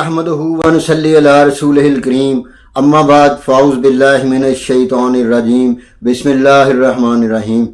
नहमदुहु व नसल्ली अला रसूलिहिल करीम अम्मा बाद फ़ाउज़ बिल्लाहि मिनश शैतानिर रजीम बिस्मिल्लाहिर रहमानिर रहीम।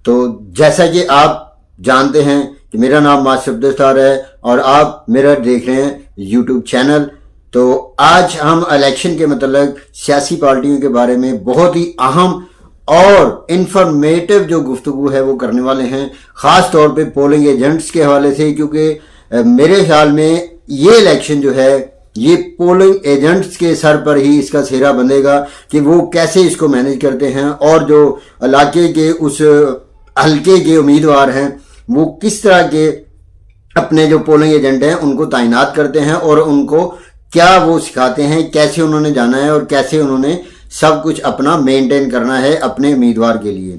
तो जैसा कि आप जानते हैं कि मेरा नाम मासिफ दस्तार है और आप मेरा देख रहे हैं यूट्यूब चैनल। तो आज हम इलेक्शन के मतलब सियासी पार्टियों के बारे में बहुत ही अहम और इंफॉर्मेटिव जो गुफ्तगू है वो करने वाले हैं, ख़ास तौर पे पोलिंग एजेंट्स के हवाले से, क्योंकि मेरे ख्याल में ये इलेक्शन जो है ये पोलिंग एजेंट्स के सर पर ही इसका सेहरा बंधेगा कि वो कैसे इसको मैनेज करते हैं और जो इलाके के उस हल्के के उम्मीदवार हैं वो किस तरह के अपने जो पोलिंग एजेंट हैं उनको तैनात करते हैं और उनको क्या वो सिखाते हैं, कैसे उन्होंने जाना है और कैसे उन्होंने सब कुछ अपना मेंटेन करना है अपने उम्मीदवार के लिए।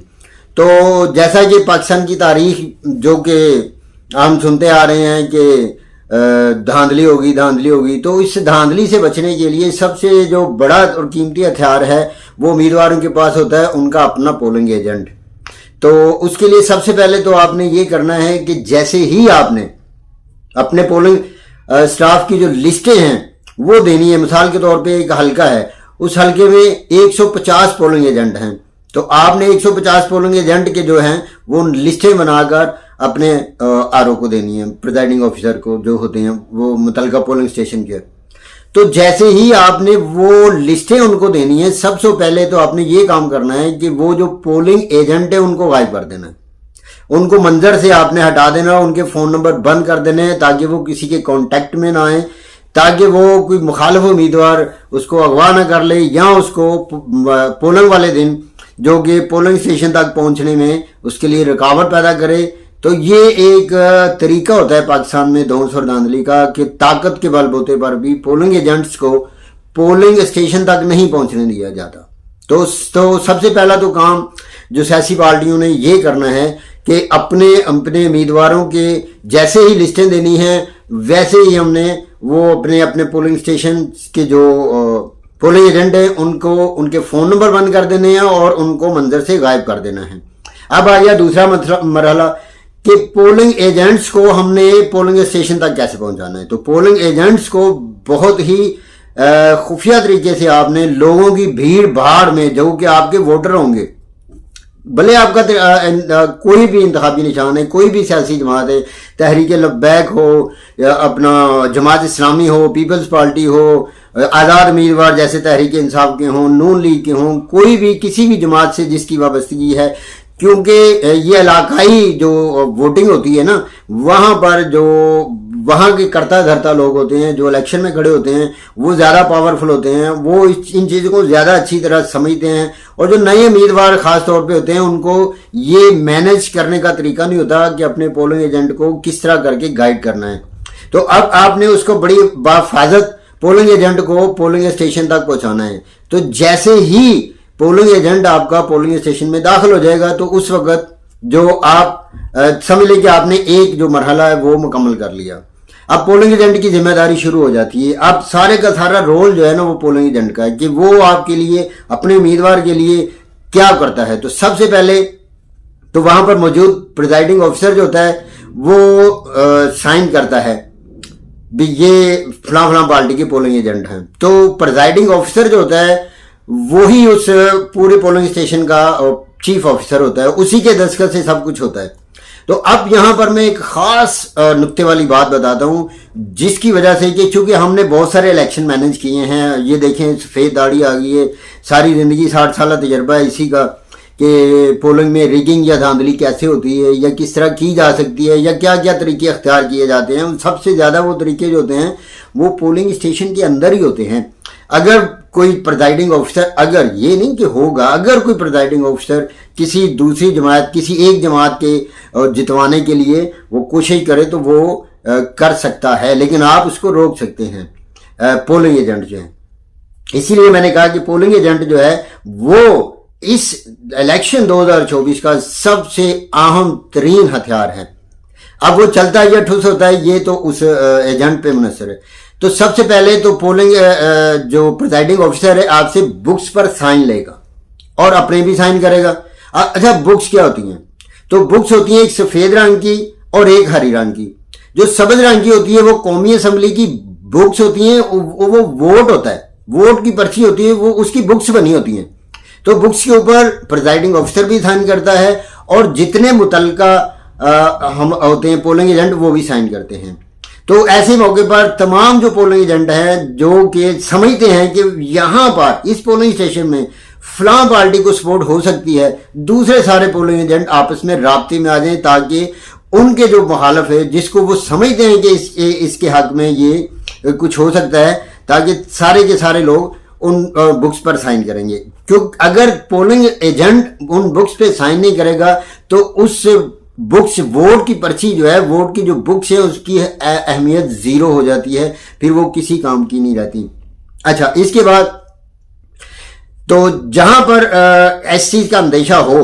तो जैसा कि पाकिस्तान की तारीख जो कि हम सुनते आ रहे हैं कि धांधली होगी, तो इस धांधली से बचने के लिए सबसे जो बड़ा और कीमती हथियार है वो उम्मीदवारों के पास होता है उनका अपना पोलिंग एजेंट। तो उसके लिए सबसे पहले तो आपने ये करना है कि जैसे ही आपने अपने पोलिंग स्टाफ की जो लिस्टें हैं वो देनी है। मिसाल के तौर पे एक हल्का है, उस हल्के में 150 पोलिंग एजेंट हैं, तो आपने 150 पोलिंग एजेंट के जो हैं वो लिस्टें बनाकर अपने आरओ को देनी है, प्रिजाइडिंग ऑफिसर को जो होते हैं वो मुतलका पोलिंग स्टेशन के। तो जैसे ही आपने वो लिस्टें उनको देनी है, सबसे पहले तो आपने ये काम करना है कि वो जो पोलिंग एजेंट है उनको गायब कर देना है, उनको मंजर से आपने हटा देना, उनके फोन नंबर बंद कर देने हैं ताकि वो किसी के कांटेक्ट में ना आए, ताकि वो कोई मुखालिफ उम्मीदवार उसको अगवा ना कर ले या उसको पोलिंग वाले दिन जो कि पोलिंग स्टेशन तक पहुंचने में उसके लिए रुकावट पैदा करे। तो ये एक तरीका होता है पाकिस्तान में धौंस और धांधली का कि ताकत के बलबूते पर भी पोलिंग एजेंट्स को पोलिंग स्टेशन तक नहीं पहुंचने दिया जाता। तो सबसे पहला तो काम जो सियासी पार्टियों ने ये करना है कि अपने उम्मीदवारों के जैसे ही लिस्टें देनी है वैसे ही हमने वो अपने पोलिंग स्टेशन के जो पोलिंग एजेंट है उनको उनके फोन नंबर बंद कर देने हैं और उनको मंजर से गायब कर देना है। अब आ गया दूसरा मरहला कि पोलिंग एजेंट्स को हमने पोलिंग स्टेशन तक कैसे पहुंचाना है। तो पोलिंग एजेंट्स को बहुत ही खुफिया तरीके से आपने लोगों की भीड़ भाड़ में जो कि आपके वोटर होंगे, भले आपका कोई भी इंतखाबी निशान है, कोई भी सियासी जमात है, तहरीक लब्बैक हो या अपना जमात इस्लामी हो, पीपल्स पार्टी हो, आज़ाद उम्मीदवार जैसे तहरीक इंसाफ के हों, नून लीग के हों, कोई भी किसी भी जमात से जिसकी वाबस्तगी है, क्योंकि ये इलाकाई जो वोटिंग होती है ना वहाँ पर जो वहाँ के करता धरता लोग होते हैं जो इलेक्शन में खड़े होते हैं वो ज़्यादा पावरफुल होते हैं, वो इन चीज़ों को ज़्यादा अच्छी तरह समझते हैं और जो नए उम्मीदवार ख़ास तौर पे होते हैं उनको ये मैनेज करने का तरीका नहीं होता कि अपने पोलिंग एजेंट को किस तरह करके गाइड करना है। तो अब आपने उसको बड़ी बाफाजत पोलिंग एजेंट को पोलिंग स्टेशन तक पहुँचाना है। तो जैसे ही पोलिंग एजेंट आपका पोलिंग स्टेशन में दाखिल हो जाएगा तो उस वक्त जो आप समझ लें कि आपने एक जो मरहला है वो मुकम्मल कर लिया। अब पोलिंग एजेंट की जिम्मेदारी शुरू हो जाती है। अब सारे का सारा रोल जो है ना वो पोलिंग एजेंट का है कि वो आपके लिए अपने उम्मीदवार के लिए क्या करता है। तो सबसे पहले तो वहां पर मौजूद प्रिजाइडिंग ऑफिसर जो होता है वो साइन करता है भी ये फलां पार्टी के पोलिंग एजेंट हैं। तो प्रिजाइडिंग ऑफिसर जो होता है वही उस पूरे पोलिंग स्टेशन का चीफ ऑफिसर होता है, उसी के दस्तखत से सब कुछ होता है। तो अब यहां पर मैं एक खास नुक्ते वाली बात बताता हूं जिसकी वजह से कि चूंकि हमने बहुत सारे इलेक्शन मैनेज किए हैं, ये देखें सफेद दाढ़ी आ गई है, सारी जिंदगी 60 साल तजर्बा है इसी का कि पोलिंग में रिगिंग या धांधली कैसे होती है या किस तरह की जा सकती है या क्या क्या तरीके अख्तियार किए जाते हैं। सबसे ज़्यादा वो तरीके जो होते हैं वो पोलिंग स्टेशन के अंदर ही होते हैं। अगर कोई प्रिजाइडिंग ऑफिसर, अगर ये नहीं कि होगा, अगर कोई प्रिजाइडिंग ऑफिसर किसी दूसरी जमात, किसी एक जमात के जितवाने के लिए वो कोशिश करे तो वो कर सकता है, लेकिन आप उसको रोक सकते हैं पोलिंग एजेंट जो है। इसीलिए मैंने कहा कि पोलिंग एजेंट जो है वो इस इलेक्शन 2024 का सबसे अहम तरीन हथियार है। अब वो चलता है या ठुस होता है ये तो उस एजेंट पे मुनसर है। तो सबसे पहले तो पोलिंग जो प्रिजाइडिंग ऑफिसर है आपसे बुक्स पर साइन लेगा और अपने भी साइन करेगा। अच्छा, बुक्स क्या होती हैं? तो बुक्स होती हैं एक सफेद रंग की और एक हरी रंग की। जो सब्ज रंग की होती है वो कौमी असम्बली की बुक्स होती हैं वो वोट होता है, वोट की पर्ची होती है, वो उसकी बुक्स बनी होती हैं। तो बुक्स के ऊपर प्रिजाइडिंग ऑफिसर भी साइन करता है और जितने मुतलका हम होते हैं पोलिंग एजेंट वो भी साइन करते हैं। तो ऐसे मौके पर तमाम जो पोलिंग एजेंट हैं जो कि समझते हैं कि यहाँ पर इस पोलिंग स्टेशन में फलां पार्टी को सपोर्ट हो सकती है, दूसरे सारे पोलिंग एजेंट आपस में राब्ते में आ जाएं ताकि उनके जो मुखालफ है जिसको वो समझते हैं कि इसके हक में ये कुछ हो सकता है, ताकि सारे के सारे लोग उन बुक्स पर साइन करेंगे। क्योंकि अगर पोलिंग एजेंट उन बुक्स पे साइन नहीं करेगा तो उस बुक्स वोट की पर्ची जो है, वोट की जो बुक्स है उसकी अहमियत जीरो हो जाती है, फिर वो किसी काम की नहीं रहती। अच्छा, इसके बाद तो जहां पर इस चीज का अंदेशा हो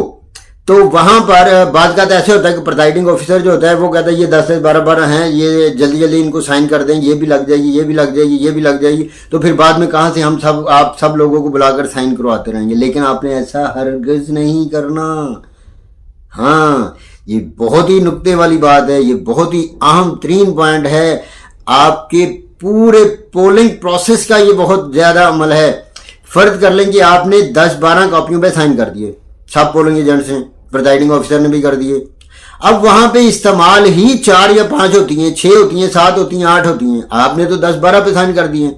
तो वहां पर बात का ऐसे होता है कि प्रिजाइडिंग ऑफिसर जो होता है वो कहता है ये 10 से 12 हैं, ये जल्दी जल्दी इनको साइन कर दें, ये भी लग जाएगी, ये भी लग जाएगी, ये भी लग जाएगी। तो फिर बाद में कहां से हम सब आप सब लोगों को बुलाकर साइन करवाते रहेंगे। लेकिन आपने ऐसा हरगिज नहीं करना। हाँ, ये बहुत ही नुक्ते वाली बात है, ये बहुत ही अहम तरीन पॉइंट है। आपके पूरे पोलिंग प्रोसेस का ये बहुत ज्यादा अमल है। फर्ज कर लें कि आपने 10-12 कॉपियों पे साइन कर दिए, सब पोलिंग एजेंट्स हैं, प्रिजाइडिंग ऑफिसर ने भी कर दिए। अब वहां पे इस्तेमाल ही 4 या 5 होती हैं, 6 होती हैं, 7 होती हैं, 8 होती हैं, आपने तो 10-12 पे साइन कर दिए।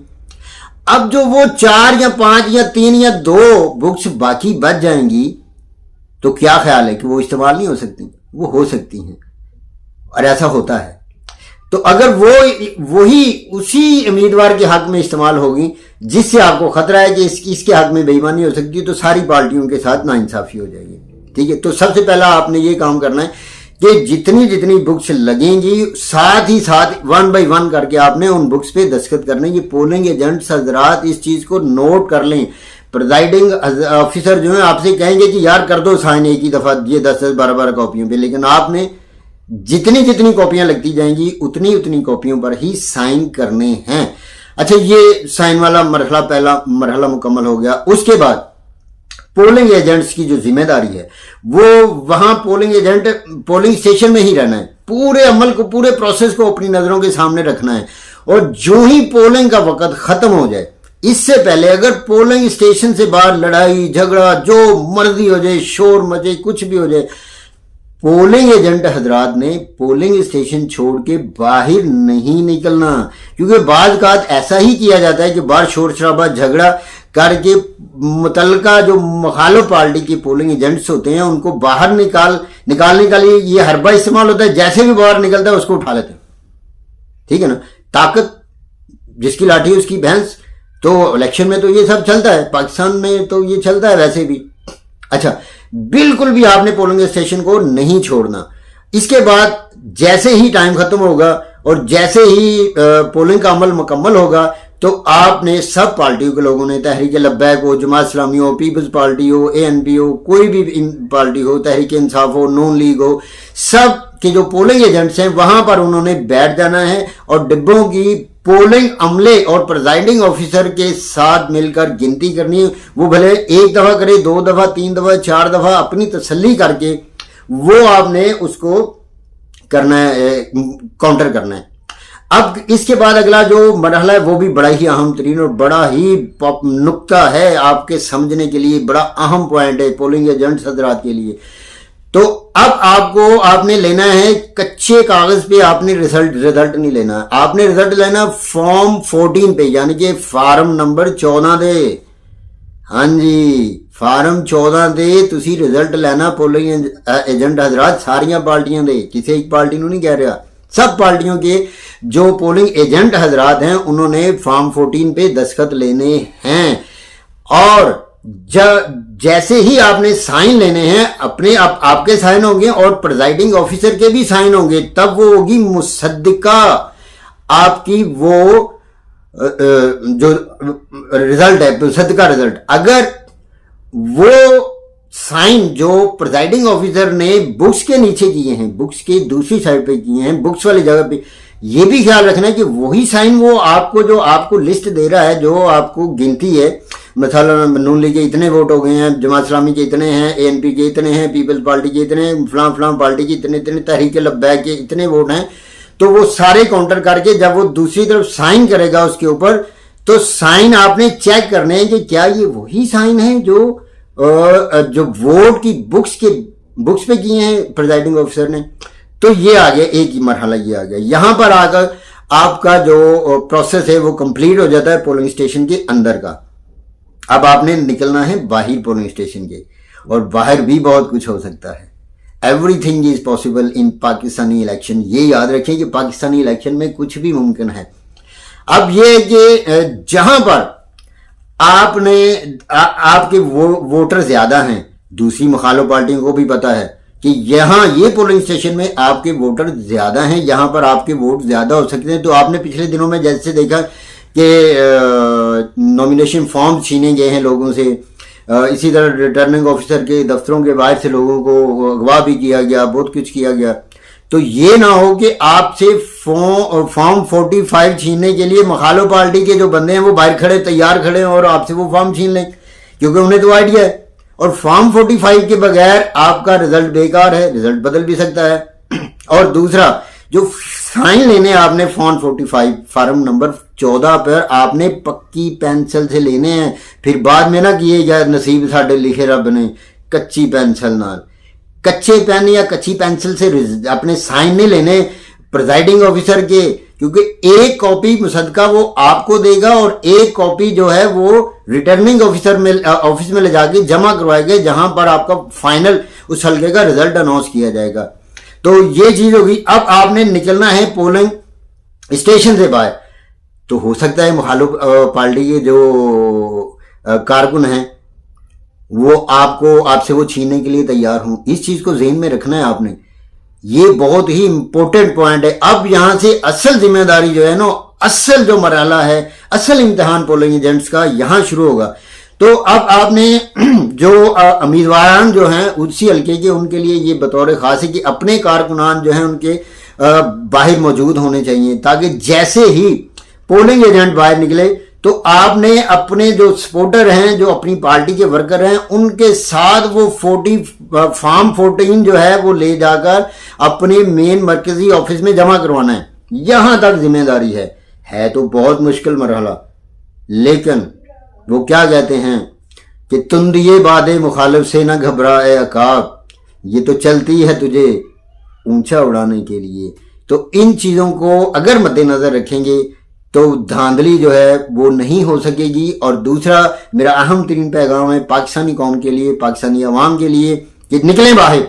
अब जो वो 4 या 5 या 3 या 2 बुक्स बाकी बच जाएंगी तो क्या ख्याल है कि वो इस्तेमाल नहीं हो सकती? वो हो सकती हैं और ऐसा होता है। तो अगर वही उसी उम्मीदवार के हक में इस्तेमाल होगी जिससे आपको खतरा है कि इसके हक में बेईमानी हो सकती है, तो सारी पार्टियों के साथ नाइंसाफी हो जाएगी। ठीक है, तो सबसे पहला आपने ये काम करना है कि जितनी जितनी बुक्स लगेंगी साथ ही साथ 1 by 1 करके आपने उन बुक्स पे दस्तखत करने। ये पोलिंग एजेंट्स हजरात इस चीज को नोट कर लें। प्रिजाइडिंग ऑफिसर जो है आपसे कहेंगे कि यार कर दो साइन एक ही दफा ये 10-12 कॉपियों पे, लेकिन आपने जितनी जितनी कॉपियां लगती जाएंगी उतनी उतनी कॉपियों पर ही साइन करने हैं। अच्छा, ये साइन वाला मरहला पहला मरहला मुकम्मल हो गया। उसके बाद पोलिंग एजेंट्स की जो जिम्मेदारी है वो वहां पोलिंग एजेंट पोलिंग स्टेशन में ही रहना है, पूरे अमल को पूरे प्रोसेस को अपनी नजरों के सामने रखना है। और जो ही पोलिंग का वक्त खत्म हो जाए, इससे पहले अगर पोलिंग स्टेशन से बाहर लड़ाई झगड़ा जो मर्जी हो जाए, शोर मचे, कुछ भी हो जाए, पोलिंग एजेंट हजरात ने पोलिंग स्टेशन छोड़ के बाहर नहीं निकलना। क्योंकि बाज़ औक़ात ऐसा ही किया जाता है कि बाहर शोर शराबा झगड़ा करके मुतलका जो मुखालिफ पार्टी के पोलिंग एजेंट्स होते हैं उनको बाहर निकालने का लिए ये हरबा इस्तेमाल होता है। जैसे भी बाहर निकलता है उसको उठा लेते हैं। ठीक है ना, ताकत जिसकी लाठी उसकी भैंस। तो इलेक्शन में तो ये सब चलता है, पाकिस्तान में तो ये चलता है वैसे भी। अच्छा, बिल्कुल भी आपने पोलिंग स्टेशन को नहीं छोड़ना। इसके बाद जैसे ही टाइम खत्म होगा और जैसे ही पोलिंग का अमल मुकम्मल होगा तो आपने सब पार्टियों के लोगों ने, तहरीक लब्बैक हो, जमात इस्लामी हो, पीपल्स पार्टी हो, ANP हो, कोई भी पार्टी हो, तहरीक इंसाफ हो, नून लीग हो, सब के जो पोलिंग एजेंट्स हैं वहां पर उन्होंने बैठ जाना है और डिब्बों की पोलिंग अमले और प्रिजाइडिंग ऑफिसर के साथ मिलकर गिनती करनी है। वो भले 1 दफा करे, 2 दफा, 3 दफा, 4 दफा, अपनी तसल्ली करके वो आपने उसको करना है, काउंटर करना है। अब इसके बाद अगला जो मरहला है वो भी बड़ा ही अहम तरीन और बड़ा ही नुक्ता है, आपके समझने के लिए बड़ा अहम पॉइंट है पोलिंग एजेंट्स हजरात के लिए। तो अब आपने लेना है कच्चे कागज पे, आपने रिजल्ट नहीं लेना, आपने रिजल्ट लेना फॉर्म 14 पे, यानी कि फार्म नंबर 14 दे। हाँ जी, फार्म 14 दे तुसी रिजल्ट लेना पोलिंग एजेंट हजरात सारियां पार्टियां दे, किसी एक पार्टी को नहीं कह रहा, सब पार्टियों के जो पोलिंग एजेंट हजरात हैं उन्होंने फॉर्म 14 पे दस्तखत लेने हैं। और जैसे ही आपने साइन लेने हैं अपने आपके साइन होंगे और प्रिजाइडिंग ऑफिसर के भी साइन होंगे, तब वो होगी मुसद्दिका आपकी वो जो रिजल्ट है, मुसद्दिका रिजल्ट। अगर वो साइन जो प्रिजाइडिंग ऑफिसर ने बुक्स के नीचे किए हैं, बुक्स के दूसरी साइड पे किए हैं, बुक्स वाली जगह पे, ये भी ख्याल रखना है कि वही साइन वो आपको जो आपको लिस्ट दे रहा है, जो आपको गिनती है, मतलब नून लीग के इतने वोट हो गए हैं, जमात इस्लामी के इतने हैं, ANP के इतने हैं, पीपल्स पार्टी के इतने, फलां पार्टी के इतने, तहरीक लब्बैक के इतने वोट हैं, تو وہ سارے کاؤنٹر کر کے جب وہ دوسری طرف سائن کرے گا اس کے اوپر تو سائن آپ نے چیک کرنے ہیں کہ کیا یہ وہی سائن ہیں جو ووٹ کی بکس پہ کیے ہیں پریزائڈنگ آفیسر نے. تو یہ آ گیا, ایک ہی مرحلہ یہ آ گیا. یہاں پر آ کر آپ کا جو پروسیس ہے وہ کمپلیٹ ہو جاتا ہے پولنگ اسٹیشن کے اندر کا. اب آپ نے نکلنا ہے باہر پولنگ اسٹیشن کے, اور باہر بھی بہت کچھ ہو سکتا ہے. Every thing is possible in Pakistani election. یہ یاد رکھیں کہ پاکستانی الیکشن میں کچھ بھی ممکن ہے. اب یہ کہ جہاں پر آپ کے ووٹر زیادہ ہیں, دوسری مخالف پارٹیوں کو بھی پتا ہے کہ یہاں یہ پولنگ اسٹیشن میں آپ کے ووٹر زیادہ ہیں, یہاں پر آپ کے ووٹ زیادہ ہو سکتے ہیں. تو آپ نے پچھلے دنوں میں جیسے دیکھا کہ نومینیشن فارم چھینے گئے ہیں لوگوں سے, اسی طرح ریٹرننگ آفیسر کے دفتروں کے باہر سے لوگوں کو اغوا بھی کیا گیا, بہت کچھ کیا گیا. تو یہ نہ ہو کہ آپ سے فارم 45 چھیننے کے لیے مخالف پارٹی کے جو بندے ہیں وہ باہر کھڑے تیار کھڑے ہیں اور آپ سے وہ فارم چھین لیں, کیونکہ انہیں تو آئیڈیا ہے. اور فارم 45 کے بغیر آپ کا رزلٹ بیکار ہے, رزلٹ بدل بھی سکتا ہے. اور دوسرا جو سائن لینے آپ نے فارم 45 فارم نمبر 14 پر آپ نے پکی پینسل سے لینے ہیں, پھر بعد میں نہ کیے گا نصیب ساڈے لکھے رب نے کچی پینسل نال. کچے پین یا کچی پینسل سے اپنے سائن نہیں لینے پریزائڈنگ آفیسر کے, کیونکہ ایک کاپی مصدقہ وہ آپ کو دے گا اور ایک کاپی جو ہے وہ ریٹرننگ آفس میں لے جا کے جمع کروائے گا, جہاں پر آپ کا فائنل اس حلقے کا رزلٹ اناؤنس کیا جائے گا. تو یہ چیز ہوگی. اب آپ نے نکلنا ہے پولنگ اسٹیشن سے باہر. تو ہو سکتا ہے مخالف پارٹی کے جو کارکن ہیں وہ آپ سے وہ چھیننے کے لیے تیار ہوں. اس چیز کو ذہن میں رکھنا ہے آپ نے, یہ بہت ہی امپورٹنٹ پوائنٹ ہے. اب یہاں سے اصل ذمہ داری جو ہے نا, اصل جو مرحلہ ہے, اصل امتحان پولنگ ایجنٹس کا یہاں شروع ہوگا. تو اب آپ نے جو امیدواران جو ہیں اسی حلقے کے, ان کے لیے یہ بطور خاص ہے کہ اپنے کارکنان جو ہیں ان کے باہر موجود ہونے چاہیے, تاکہ جیسے ہی پولنگ ایجنٹ باہر نکلے تو آپ نے اپنے جو سپورٹر ہیں, جو اپنی پارٹی کے ورکر ہیں, ان کے ساتھ وہ فارم 14 جو ہے وہ لے جا کر اپنے مین مرکزی آفس میں جمع کروانا ہے. یہاں تک ذمہ داری ہے تو بہت مشکل مرحلہ, لیکن وہ کیا کہتے ہیں کہ تندیے بادے مخالف سے نہ گھبرا اے عقاب, یہ تو چلتی ہے تجھے اونچا اڑانے کے لیے. تو ان چیزوں کو اگر مد نظر رکھیں گے تو دھاندلی جو ہے وہ نہیں ہو سکے گی. اور دوسرا میرا اہم ترین پیغام ہے پاکستانی قوم کے لیے, پاکستانی عوام کے لیے, کہ نکلیں باہر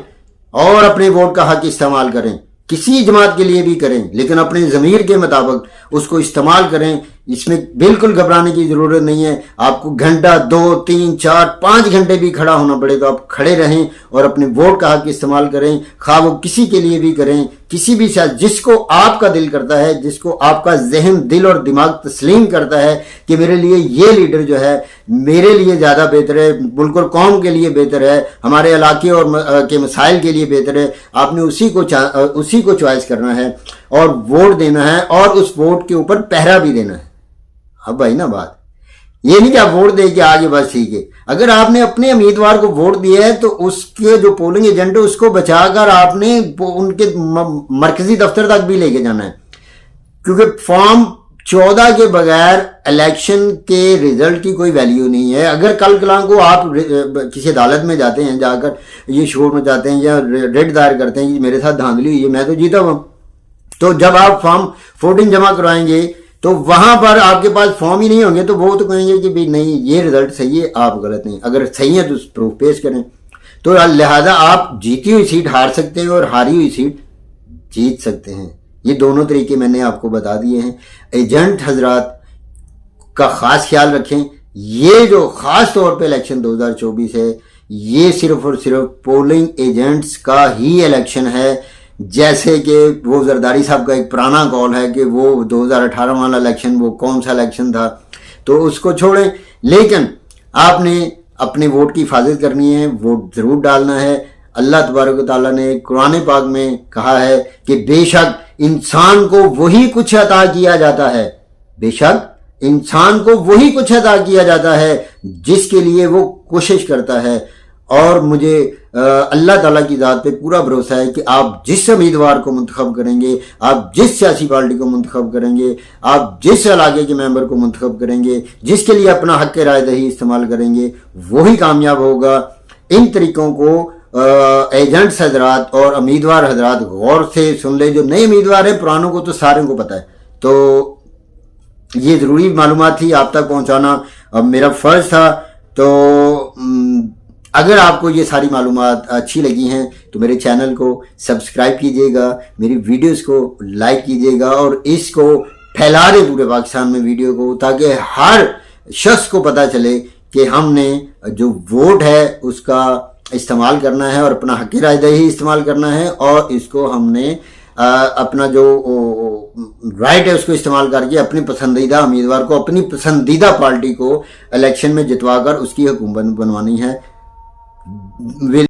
اور اپنے ووٹ کا حق استعمال کریں. کسی جماعت کے لیے بھی کریں, لیکن اپنے ضمیر کے مطابق اس کو استعمال کریں. اس میں بالکل گھبرانے کی ضرورت نہیں ہے. آپ کو گھنٹہ 2 3 4 5 گھنٹے بھی کھڑا ہونا پڑے تو آپ کھڑے رہیں اور اپنے ووٹ کا حق استعمال کریں, خواہ وہ کسی کے لیے بھی کریں, کسی بھی شخص جس کو آپ کا دل کرتا ہے, جس کو آپ کا ذہن, دل اور دماغ تسلیم کرتا ہے کہ میرے لیے یہ لیڈر جو ہے میرے لیے زیادہ بہتر ہے, ملک اور قوم کے لیے بہتر ہے, ہمارے علاقے اور کے مسائل کے لیے بہتر ہے. آپ نے اسی کو چوائس کرنا ہے اور ووٹ دینا ہے, اور اس ووٹ کے اوپر پہرا بھی دینا ہے. اب بھائی نا بات یہ نہیں کہ آپ ووٹ دے کے آگے بس ٹھیک ہے. اگر آپ نے اپنے امیدوار کو ووٹ دیا ہے تو اس کے جو پولنگ ایجنٹ ہے اس کو بچا کر آپ نے ان کے مرکزی دفتر تک بھی لے کے جانا ہے, کیونکہ فارم 14 کے بغیر الیکشن کے رزلٹ کی کوئی ویلیو نہیں ہے. اگر کل کلاں کو آپ کسی عدالت میں جاتے ہیں, جا کر یہ شور میں جاتے ہیں یا ریٹ دائر کرتے ہیں کہ میرے ساتھ دھاندلی ہوئی ہے, میں تو جیتا ہوں, تو جب آپ فارم 14 جمع کروائیں گے تو وہاں پر آپ کے پاس فارم ہی نہیں ہوں گے, تو وہ تو کہیں گے کہ بھی نہیں یہ رزلٹ صحیح ہے, آپ غلط ہیں. اگر صحیح ہے تو پروف پیش کریں. تو لہذا آپ جیتی ہوئی سیٹ ہار سکتے ہیں اور ہاری ہوئی سیٹ جیت سکتے ہیں. یہ دونوں طریقے میں نے آپ کو بتا دیے ہیں. ایجنٹ حضرات کا خاص خیال رکھیں. یہ جو خاص طور پہ الیکشن 2024 ہے یہ صرف اور صرف پولنگ ایجنٹس کا ہی الیکشن ہے. جیسے کہ وہ زرداری صاحب کا ایک پرانا کال ہے کہ وہ 2018 والا الیکشن وہ کون سا الیکشن تھا, تو اس کو چھوڑیں. لیکن آپ نے اپنے ووٹ کی حفاظت کرنی ہے, ووٹ ضرور ڈالنا ہے. اللہ تبارک و تعالیٰ نے قرآن پاک میں کہا ہے کہ بے شک انسان کو وہی کچھ عطا کیا جاتا ہے, بے شک انسان کو وہی کچھ عطا کیا جاتا ہے جس کے لیے وہ کوشش کرتا ہے. اور مجھے اللہ ताला की ذات पे पूरा भरोसा है कि आप जिस उम्मीदवार को मुंतखब करेंगे, आप जिस सियासी पार्टी को मुंतखब करेंगे, आप जिस इलाके के मेंबर को मुंतखब करेंगे, जिसके लिए अपना हक राय दही इस्तेमाल करेंगे, वही कामयाब होगा। इन तरीक़ों को एजेंट्स हजरात और उम्मीदवार हजरात गौर से सुन ले। जो नए उम्मीदवार हैं, पुरानों को तो सारे को पता है, तो ये ज़रूरी मालूमात थी आप तक पहुंचाना, अब मेरा फ़र्ज़ था। तो अगर आपको ये सारी मालूमात अच्छी लगी हैं तो मेरे चैनल को सब्सक्राइब कीजिएगा, मेरी वीडियोस को लाइक कीजिएगा और इसको फैला दें पूरे पाकिस्तान में वीडियो को, ताकि हर शख्स को पता चले कि हमने जो वोट है उसका इस्तेमाल करना है और अपना हक़ राय दही इस्तेमाल करना है, और इसको हमने अपना जो राइट है उसको इस्तेमाल करके अपनी पसंदीदा उम्मीदवार को, अपनी पसंदीदा पार्टी को इलेक्शन में जितवा कर उसकी हुकूमत बनवानी है।